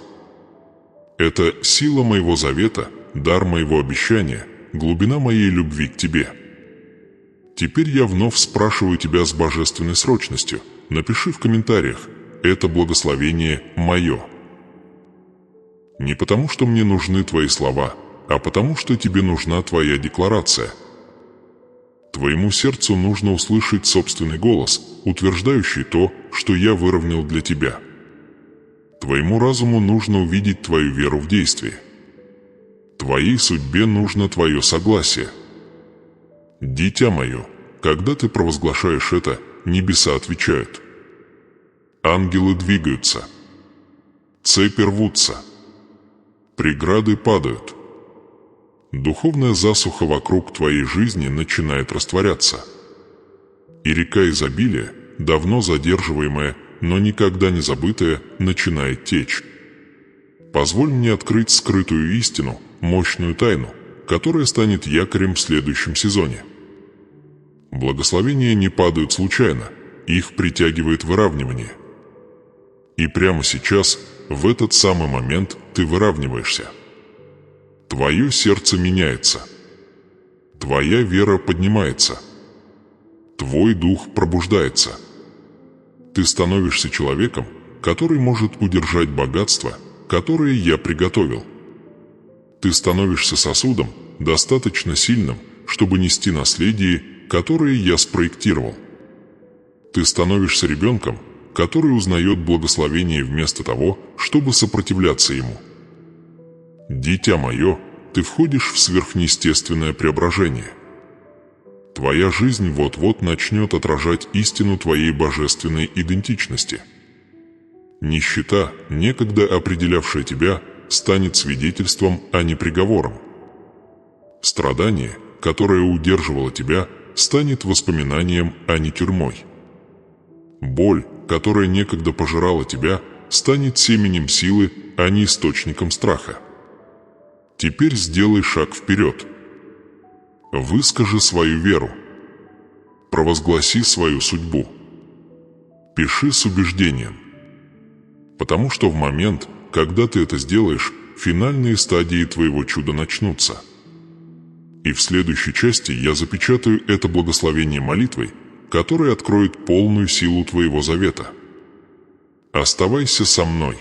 Это сила моего завета, дар моего обещания, глубина моей любви к тебе. Теперь я вновь спрашиваю тебя с божественной срочностью. Напиши в комментариях: это благословение мое. Не потому, что мне нужны твои слова, а потому, что тебе нужна твоя декларация. Твоему сердцу нужно услышать собственный голос, утверждающий то, что я выровнял для тебя. Твоему разуму нужно увидеть твою веру в действии. Твоей судьбе нужно твое согласие. Дитя мое, когда ты провозглашаешь это, небеса отвечают. Ангелы двигаются. Цепи рвутся. Преграды падают. Духовная засуха вокруг твоей жизни начинает растворяться. И река изобилия, давно задерживаемая, но никогда не забытая, начинает течь. Позволь мне открыть скрытую истину, мощную тайну, которая станет якорем в следующем сезоне. Благословения не падают случайно, их притягивает выравнивание. И прямо сейчас, в этот самый момент, ты выравниваешься. Твое сердце меняется. Твоя вера поднимается. Твой дух пробуждается. Ты становишься человеком, который может удержать богатство, которое я приготовил. Ты становишься сосудом, достаточно сильным, чтобы нести наследие, которое я спроектировал. Ты становишься ребенком, который узнает благословение вместо того, чтобы сопротивляться ему. Дитя мое, ты входишь в сверхъестественное преображение. Твоя жизнь вот-вот начнет отражать истину твоей божественной идентичности. Нищета, некогда определявшая тебя, станет свидетельством, а не приговором. Страдание, которое удерживало тебя, станет воспоминанием, а не тюрьмой. Боль, которая некогда пожирала тебя, станет семенем силы, а не источником страха. Теперь сделай шаг вперед. Выскажи свою веру. Провозгласи свою судьбу. Пиши с убеждением. Потому что в момент, когда ты это сделаешь, финальные стадии твоего чуда начнутся. И в следующей части я запечатаю это благословение молитвой, которая откроет полную силу твоего завета. Оставайся со мной.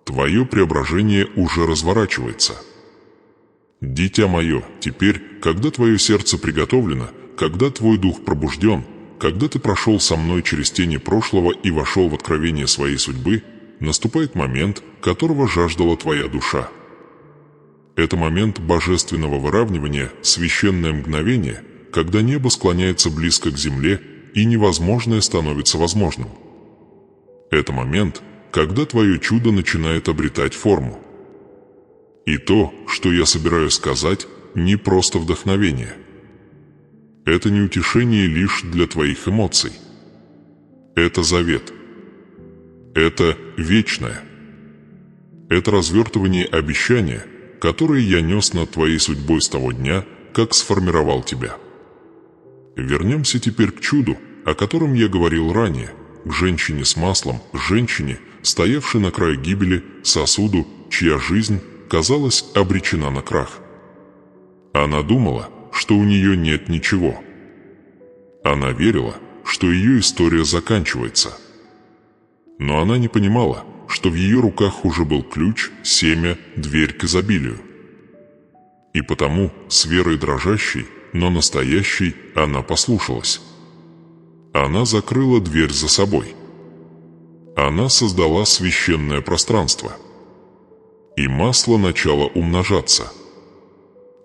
Твое преображение уже разворачивается. Дитя мое, теперь, когда твое сердце приготовлено, когда твой дух пробужден, когда ты прошел со мной через тени прошлого и вошел в откровение своей судьбы, наступает момент, которого жаждала твоя душа. Это момент божественного выравнивания, священное мгновение, когда небо склоняется близко к земле и невозможное становится возможным. Это момент, когда твое чудо начинает обретать форму. И то, что я собираюсь сказать, не просто вдохновение. Это не утешение лишь для твоих эмоций. Это завет. Это вечное. Это развертывание обещания, которое я нес над твоей судьбой с того дня, как сформировал тебя. Вернемся теперь к чуду, о котором я говорил ранее, к женщине с маслом, женщине, стоявшей на краю гибели, сосуду, чья жизнь, казалось, обречена на крах. Она думала, что у нее нет ничего. Она верила, что ее история заканчивается. Но она не понимала, что в ее руках уже был ключ, семя, дверь к изобилию. И потому, с верой дрожащей, но настоящей, она послушалась. Она закрыла дверь за собой. Она создала священное пространство. И масло начало умножаться.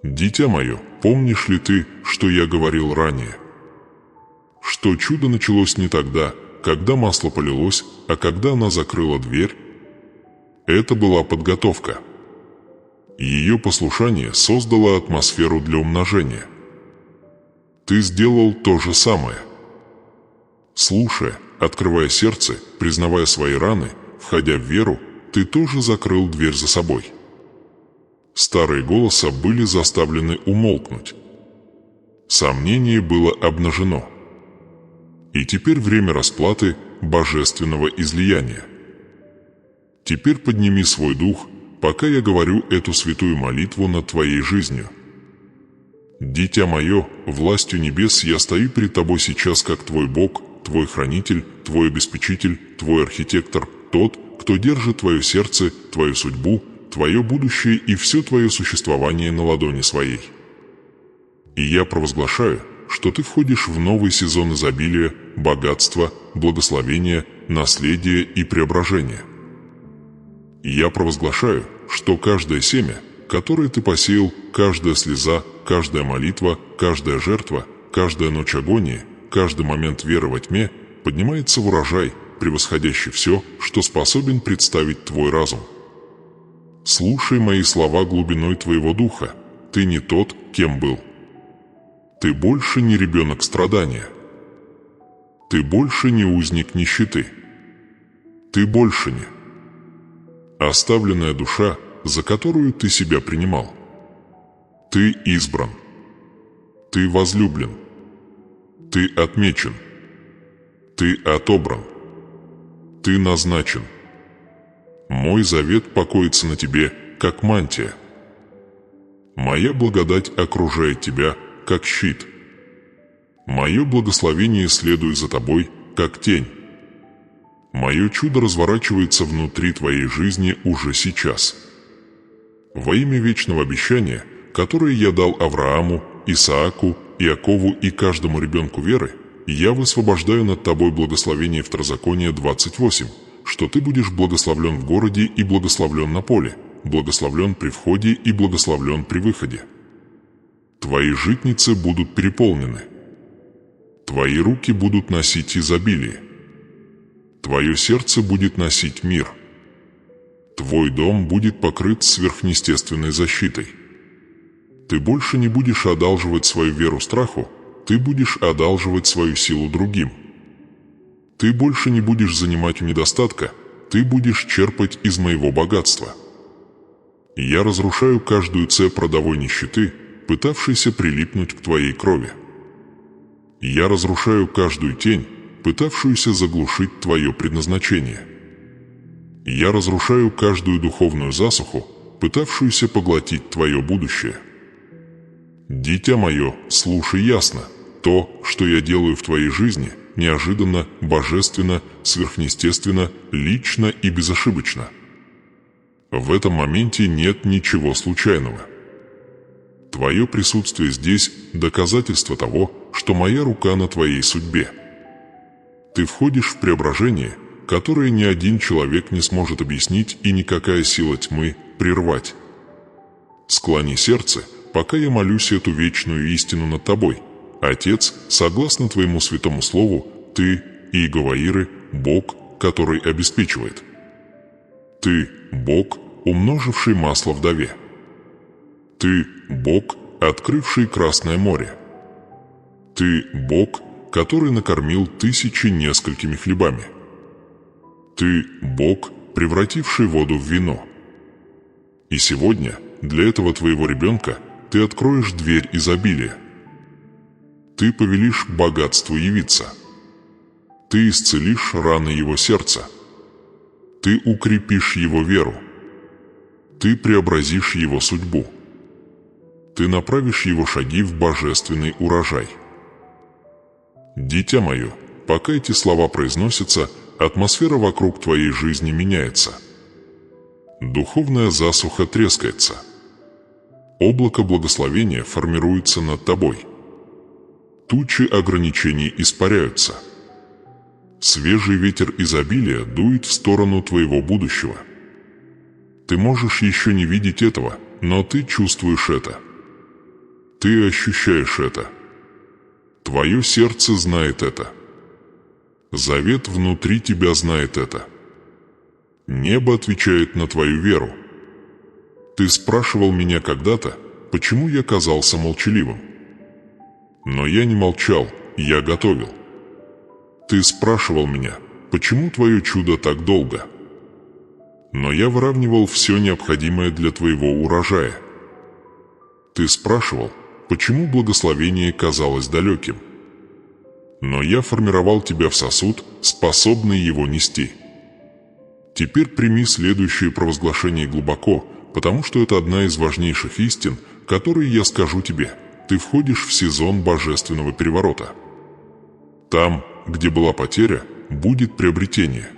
Дитя мое, помнишь ли ты, что я говорил ранее? Что чудо началось не тогда, когда масло полилось, а когда она закрыла дверь? Это была подготовка. Ее послушание создало атмосферу для умножения. Ты сделал то же самое. Слушая, открывая сердце, признавая свои раны, входя в веру, ты тоже закрыл дверь за собой. Старые голоса были заставлены умолкнуть. Сомнение было обнажено. И теперь время расплаты божественного излияния. Теперь подними свой дух, пока я говорю эту святую молитву над твоей жизнью. Дитя мое, властью небес я стою перед тобой сейчас как твой Бог, твой хранитель, твой обеспечитель, твой архитектор, тот, кто держит твое сердце, твою судьбу, твое будущее и все твое существование на ладони своей. И я провозглашаю, что ты входишь в новый сезон изобилия, богатства, благословения, наследия и преображения. И я провозглашаю, что каждое семя, которое ты посеял, каждая слеза, каждая молитва, каждая жертва, каждая ночь агонии, каждый момент веры во тьме поднимается в урожай, превосходящий все, что способен представить твой разум. Слушай мои слова глубиной твоего духа. Ты не тот, кем был. Ты больше не ребенок страдания. Ты больше не узник нищеты. Ты больше не оставленная душа, за которую ты себя принимал. Ты избран. Ты возлюблен. Ты отмечен. Ты отобран. Ты назначен. Мой завет покоится на тебе, как мантия. Моя благодать окружает тебя, как щит. Мое благословение следует за тобой, как тень. Мое чудо разворачивается внутри твоей жизни уже сейчас. Во имя вечного обещания, которое я дал Аврааму, Исааку, Иакову и каждому ребенку веры, я высвобождаю над тобой благословение Второзакония 28, что ты будешь благословлен в городе и благословлен на поле, благословлен при входе и благословлен при выходе. Твои житницы будут переполнены. Твои руки будут носить изобилие. Твое сердце будет носить мир. Твой дом будет покрыт сверхъестественной защитой. Ты больше не будешь одалживать свою веру страху, ты будешь одалживать свою силу другим. Ты больше не будешь занимать у недостатка, ты будешь черпать из моего богатства. Я разрушаю каждую цепь родовой нищеты, пытавшейся прилипнуть к твоей крови. Я разрушаю каждую тень, пытавшуюся заглушить твое предназначение. Я разрушаю каждую духовную засуху, пытавшуюся поглотить твое будущее. Дитя мое, слушай ясно. То, что я делаю в твоей жизни, неожиданно, божественно, сверхъестественно, лично и безошибочно. В этом моменте нет ничего случайного. Твое присутствие здесь – доказательство того, что моя рука на твоей судьбе. Ты входишь в преображение, которое ни один человек не сможет объяснить и никакая сила тьмы прервать. Склони сердце, пока я молюсь эту вечную истину над тобой. Отец, согласно твоему святому слову, ты, Иеговаиры, Бог, который обеспечивает. Ты, Бог, умноживший масло вдове. Ты, Бог, открывший Красное море. Ты, Бог, который накормил тысячи несколькими хлебами. Ты, Бог, превративший воду в вино. И сегодня для этого твоего ребенка ты откроешь дверь изобилия. Ты повелишь богатству явиться. Ты исцелишь раны его сердца. Ты укрепишь его веру. Ты преобразишь его судьбу. Ты направишь его шаги в божественный урожай. Дитя мое, пока эти слова произносятся, атмосфера вокруг твоей жизни меняется. Духовная засуха трескается. Облако благословения формируется над тобой. Тучи ограничений испаряются. Свежий ветер изобилия дует в сторону твоего будущего. Ты можешь еще не видеть этого, но ты чувствуешь это. Ты ощущаешь это. Твое сердце знает это. Завет внутри тебя знает это. Небо отвечает на твою веру. Ты спрашивал меня когда-то, почему я казался молчаливым. Но я не молчал, я готовил. Ты спрашивал меня, почему твое чудо так долго. Но я выравнивал все необходимое для твоего урожая. Ты спрашивал, почему благословение казалось далеким. Но я формировал тебя в сосуд, способный его нести. Теперь прими следующее провозглашение глубоко, потому что это одна из важнейших истин, которые я скажу тебе. Ты входишь в сезон божественного переворота. Там, где была потеря, будет приобретение.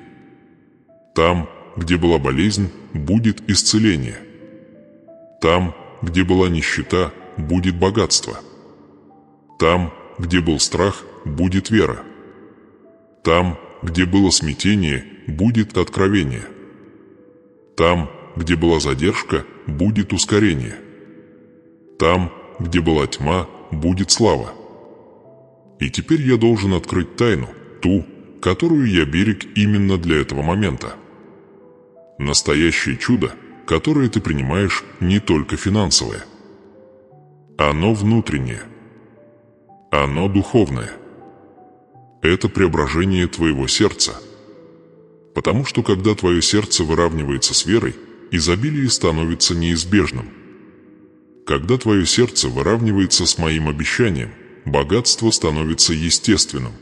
Там, где была болезнь, будет исцеление. Там, где была нищета, будет богатство. Там, где был страх, будет вера. Там, где было смятение, будет откровение. Там, где была задержка, будет ускорение. Там, где была тьма, будет слава. И теперь я должен открыть тайну, ту, которую я берег именно для этого момента. Настоящее чудо, которое ты принимаешь, не только финансовое. Оно внутреннее. Оно духовное. Это преображение твоего сердца. Потому что когда твое сердце выравнивается с верой, изобилие становится неизбежным. Когда твое сердце выравнивается с моим обещанием, богатство становится естественным.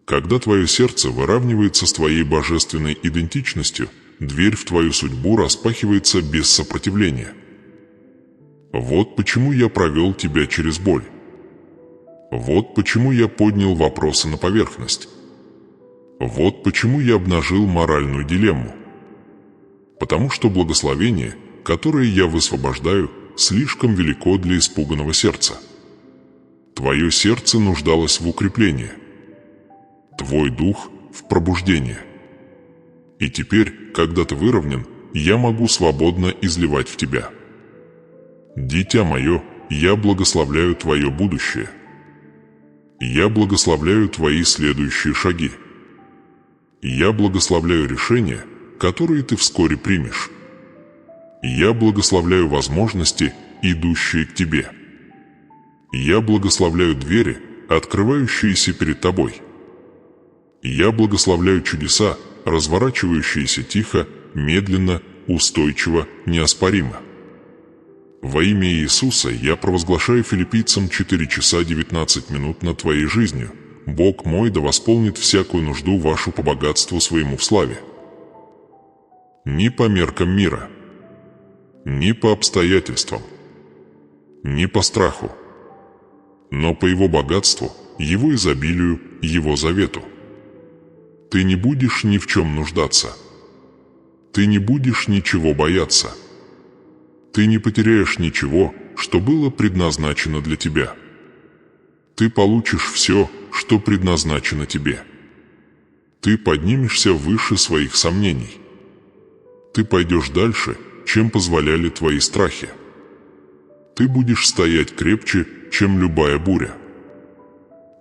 Когда твое сердце выравнивается с твоей божественной идентичностью, дверь в твою судьбу распахивается без сопротивления. Вот почему я провел тебя через боль. Вот почему я поднял вопросы на поверхность. Вот почему я обнажил моральную дилемму. Потому что благословение, которое я высвобождаю, слишком велико для испуганного сердца. Твое сердце нуждалось в укреплении. Твой дух в пробуждении. И теперь, когда ты выровнен, я могу свободно изливать в тебя. Дитя мое, я благословляю твое будущее. Я благословляю твои следующие шаги. Я благословляю решения, которые ты вскоре примешь. Я благословляю возможности, идущие к тебе. Я благословляю двери, открывающиеся перед тобой. Я благословляю чудеса, разворачивающиеся тихо, медленно, устойчиво, неоспоримо. Во имя Иисуса я провозглашаю филиппийцам 4 часа 19 минут над твоей жизнью. Бог мой да восполнит всякую нужду вашу по богатству своему в славе. Не по меркам мира, не по обстоятельствам, не по страху, но по его богатству, его изобилию, его завету. Ты не будешь ни в чем нуждаться. Ты не будешь ничего бояться. Ты не потеряешь ничего, что было предназначено для тебя. Ты получишь все, что предназначено тебе. Ты поднимешься выше своих сомнений. Ты пойдешь дальше, чем позволяли твои страхи. Ты будешь стоять крепче, чем любая буря.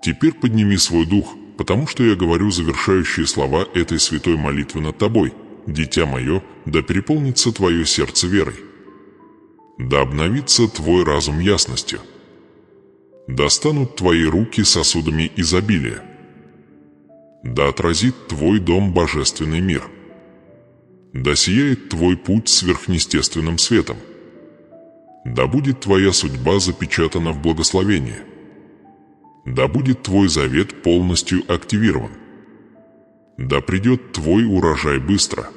Теперь подними свой дух, потому что я говорю завершающие слова этой святой молитвы над тобой. Дитя мое, да переполнится твое сердце верой. Да обновится твой разум ясностью. Да станут твои руки сосудами изобилия. Да отразит твой дом божественный мир. Да сияет твой путь сверхъестественным светом. Да будет твоя судьба запечатана в благословении. Да будет твой завет полностью активирован. Да придет твой урожай быстро.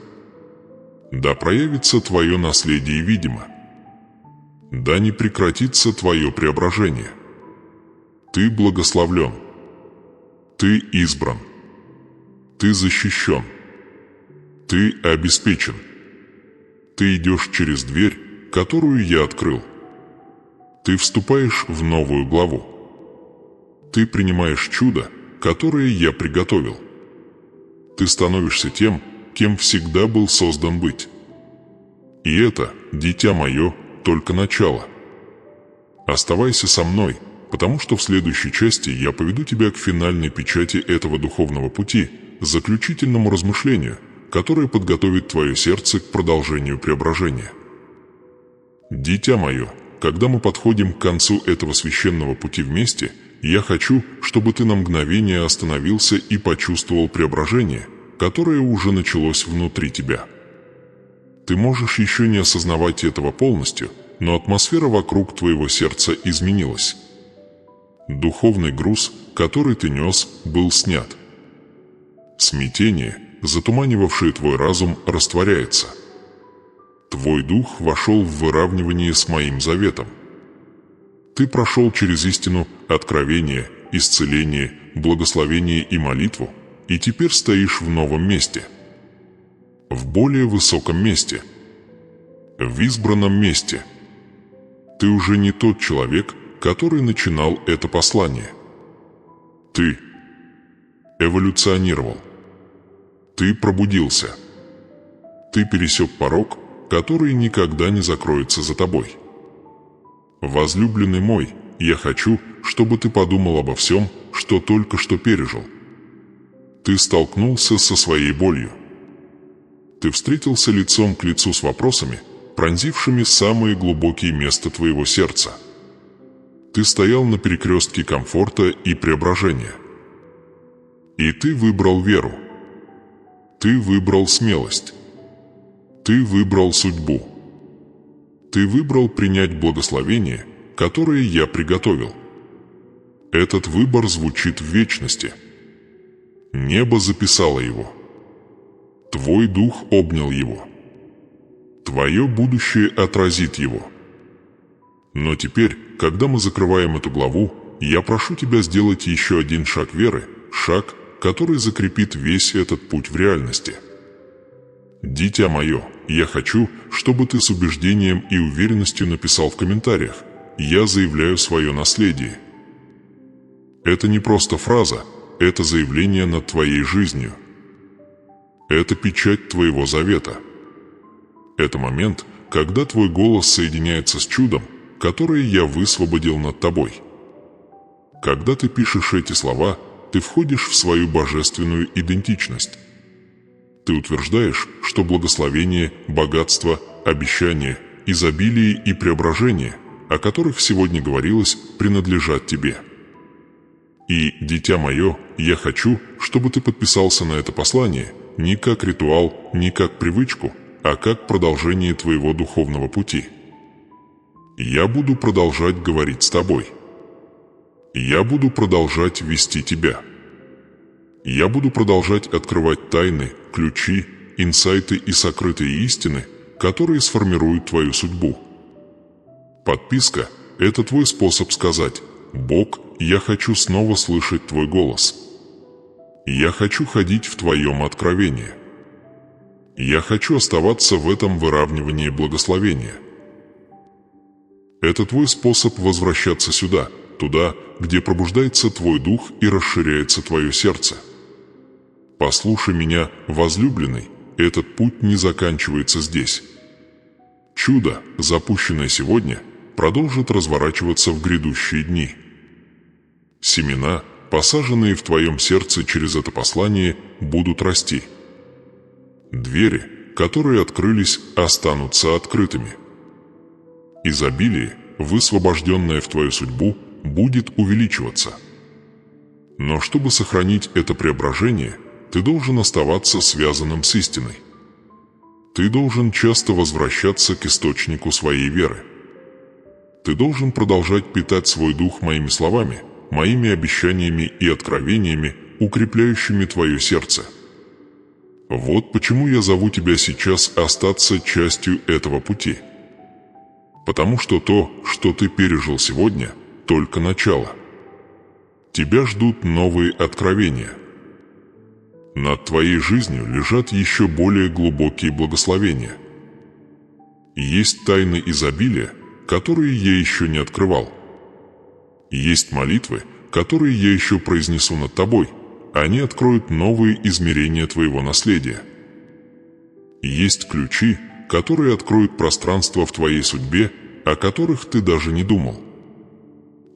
Да проявится твое наследие видимо. Да не прекратится твое преображение. Ты благословлен. Ты избран. Ты защищен. Ты обеспечен. Ты идешь через дверь, которую я открыл. Ты вступаешь в новую главу. Ты принимаешь чудо, которое я приготовил. Ты становишься тем, кем всегда был создан быть. И это, дитя мое, только начало. Оставайся со мной, потому что в следующей части я поведу тебя к финальной печати этого духовного пути, заключительному размышлению, которое подготовит твое сердце к продолжению преображения. Дитя мое, когда мы подходим к концу этого священного пути вместе, я хочу, чтобы ты на мгновение остановился и почувствовал преображение, которое уже началось внутри тебя. Ты можешь еще не осознавать этого полностью, но атмосфера вокруг твоего сердца изменилась. Духовный груз, который ты нес, был снят. Смятение, затуманивавшее твой разум, растворяется. Твой дух вошел в выравнивание с моим заветом. Ты прошел через истину, откровение, исцеление, благословение и молитву, и теперь стоишь в новом месте. В более высоком месте. В избранном месте. Ты уже не тот человек, который начинал это послание. Ты эволюционировал. Ты пробудился. Ты пересек порог, который никогда не закроется за тобой. Возлюбленный мой, я хочу, чтобы ты подумал обо всем, что только что пережил. Ты столкнулся со своей болью. Ты встретился лицом к лицу с вопросами, пронзившими самые глубокие места твоего сердца. Ты стоял на перекрестке комфорта и преображения. И ты выбрал веру. Ты выбрал смелость. Ты выбрал судьбу. Ты выбрал принять благословение, которое я приготовил. Этот выбор звучит в вечности. Небо записало его. Твой дух обнял его. Твое будущее отразит его. Но теперь, когда мы закрываем эту главу, я прошу тебя сделать еще один шаг веры, шаг, который закрепит весь этот путь в реальности. Дитя мое, я хочу, чтобы ты с убеждением и уверенностью написал в комментариях: «Я заявляю свое наследие». Это не просто фраза, это заявление над твоей жизнью. Это печать твоего завета. Это момент, когда твой голос соединяется с чудом, которое я высвободил над тобой. Когда ты пишешь эти слова, ты входишь в свою божественную идентичность. Ты утверждаешь, что благословение, богатство, обещание, изобилие и преображение, о которых сегодня говорилось, принадлежат тебе. И, дитя мое, я хочу, чтобы ты подписался на это послание не как ритуал, не как привычку, а как продолжение твоего духовного пути. Я буду продолжать говорить с тобой. Я буду продолжать вести тебя. Я буду продолжать открывать тайны, ключи, инсайты и сокрытые истины, которые сформируют твою судьбу. Подписка – это твой способ сказать: «Бог, я хочу снова слышать твой голос. Я хочу ходить в твоем откровении. Я хочу оставаться в этом выравнивании благословения». Это твой способ возвращаться сюда, туда, где пробуждается твой дух и расширяется твое сердце. Послушай меня, возлюбленный, этот путь не заканчивается здесь. Чудо, запущенное сегодня, продолжит разворачиваться в грядущие дни. Семена, посаженные в твоем сердце через это послание, будут расти. Двери, которые открылись, останутся открытыми. Изобилие, высвобожденное в твою судьбу, будет увеличиваться. Но чтобы сохранить это преображение, ты должен оставаться связанным с истиной. Ты должен часто возвращаться к источнику своей веры. Ты должен продолжать питать свой дух моими словами, моими обещаниями и откровениями, укрепляющими твое сердце. Вот почему я зову тебя сейчас остаться частью этого пути. Потому что то, что ты пережил сегодня, только начало. Тебя ждут новые откровения. Над твоей жизнью лежат еще более глубокие благословения. Есть тайны изобилия, которые я еще не открывал. Есть молитвы, которые я еще произнесу над тобой. Они откроют новые измерения твоего наследия. Есть ключи, которые откроют пространство в твоей судьбе, о которых ты даже не думал.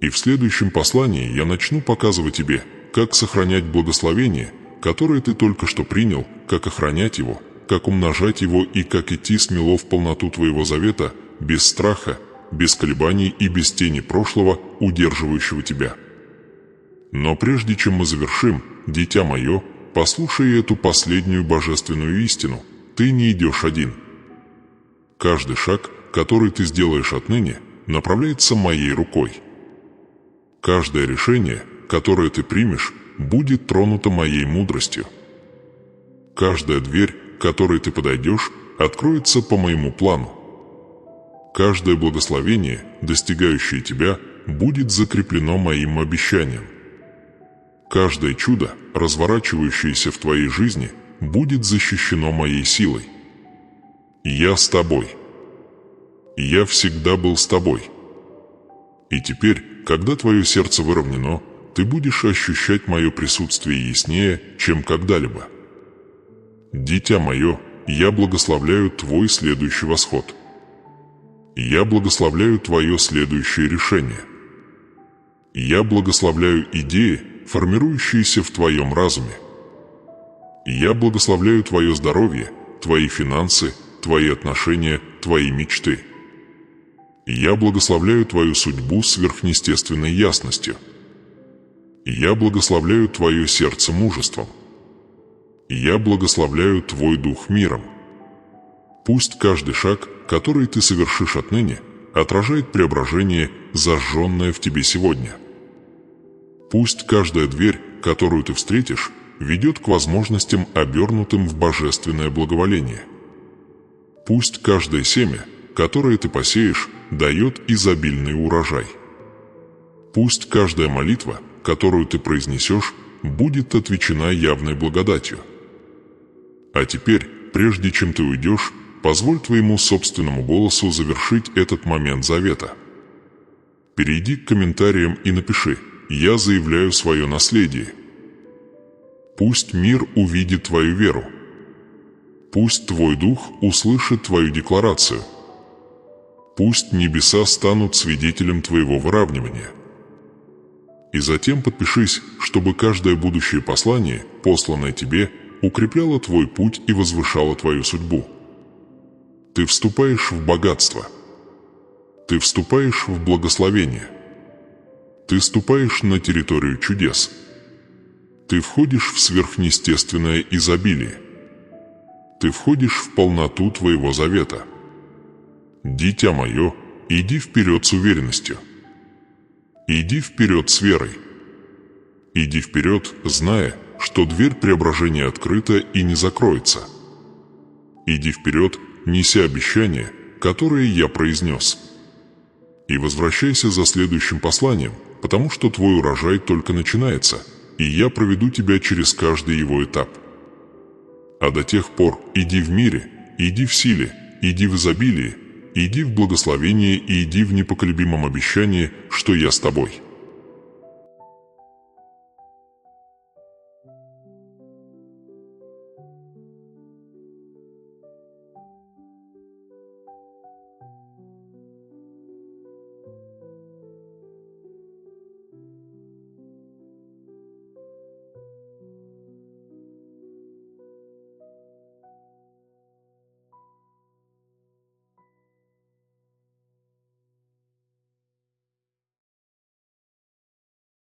И в следующем послании я начну показывать тебе, как сохранять благословение, которое ты только что принял, как охранять его, как умножать его и как идти смело в полноту твоего завета, без страха, без колебаний и без тени прошлого, удерживающего тебя. Но прежде чем мы завершим, дитя мое, послушай эту последнюю божественную истину. Ты не идешь один. Каждый шаг, который ты сделаешь отныне, направляется моей рукой. Каждое решение, которое ты примешь, будет тронуто моей мудростью. Каждая дверь, к которой ты подойдешь, откроется по моему плану. Каждое благословение, достигающее тебя, будет закреплено моим обещанием. Каждое чудо, разворачивающееся в твоей жизни, будет защищено моей силой. Я с тобой. Я всегда был с тобой. И теперь, когда твое сердце выровнено, ты будешь ощущать мое присутствие яснее, чем когда-либо. Дитя мое, я благословляю твой следующий восход. Я благословляю твое следующее решение. Я благословляю идеи, формирующиеся в твоем разуме. Я благословляю твое здоровье, твои финансы, твои отношения, твои мечты. Я благословляю твою судьбу сверхъестественной ясностью. Я благословляю твое сердце мужеством. Я благословляю твой дух миром. Пусть каждый шаг, который ты совершишь отныне, отражает преображение, зажженное в тебе сегодня. Пусть каждая дверь, которую ты встретишь, ведет к возможностям, обернутым в божественное благоволение. Пусть каждое семя, которое ты посеешь, дает изобильный урожай. Пусть каждая молитва, которую ты произнесешь, будет отвечена явной благодатью. А теперь, прежде чем ты уйдешь, позволь твоему собственному голосу завершить этот момент завета. Перейди к комментариям и напиши: «Я заявляю свое наследие». Пусть мир увидит твою веру. Пусть твой дух услышит твою декларацию. Пусть небеса станут свидетелем твоего выравнивания. И затем подпишись, чтобы каждое будущее послание, посланное тебе, укрепляло твой путь и возвышало твою судьбу. Ты вступаешь в богатство. Ты вступаешь в благословение. Ты ступаешь на территорию чудес. Ты входишь в сверхъестественное изобилие. Ты входишь в полноту твоего завета. Дитя мое, иди вперед с уверенностью. Иди вперед с верой. Иди вперед, зная, что дверь преображения открыта и не закроется. Иди вперед, неся обещание, которое я произнес. И возвращайся за следующим посланием, потому что твой урожай только начинается, и я проведу тебя через каждый его этап. А до тех пор иди в мире, иди в силе, иди в изобилии, иди в благословении и иди в непоколебимом обещании, что я с тобой.